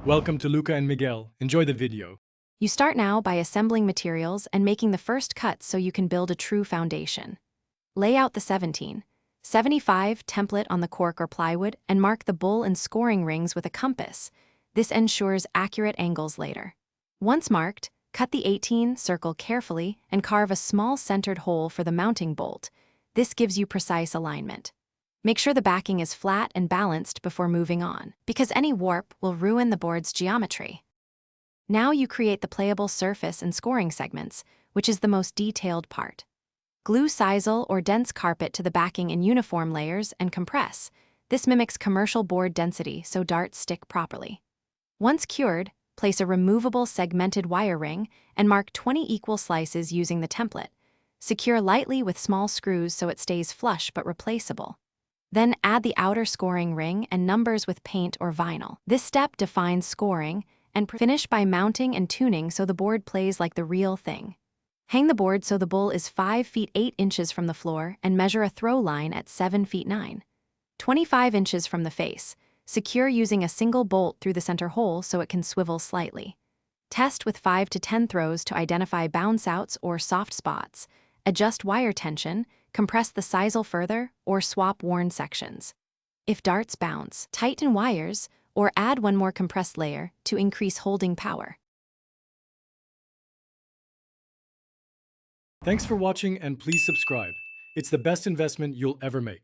Welcome to Luca and Miguel. Enjoy the video. You start now by assembling materials and making the first cuts so you can build a true foundation. Lay out the 17/75 template on the cork or plywood and mark the bull and scoring rings with a compass. This ensures accurate angles later. Once marked, cut the 18 circle carefully and carve a small centered hole for the mounting bolt. This gives you precise alignment. Make sure the backing is flat and balanced before moving on, because any warp will ruin the board's geometry. Now you create the playable surface and scoring segments, which is the most detailed part. Glue sisal or dense carpet to the backing in uniform layers and compress. This mimics commercial board density so darts stick properly. Once cured, place a removable segmented wire ring and mark 20 equal slices using the template. Secure lightly with small screws so it stays flush but replaceable. Then add the outer scoring ring and numbers with paint or vinyl. This step defines scoring, and finish by mounting and tuning so the board plays like the real thing. Hang the board so the bull is 5 feet 8 inches from the floor and measure a throw line at 7 feet 9. 25 inches from the face. Secure using a single bolt through the center hole so it can swivel slightly. Test with 5 to 10 throws to identify bounce outs or soft spots. Adjust wire tension, compress the sisal further, or swap worn sections. If darts bounce, tighten wires or add one more compressed layer to increase holding power. Thanks for watching and please subscribe. It's the best investment you'll ever make.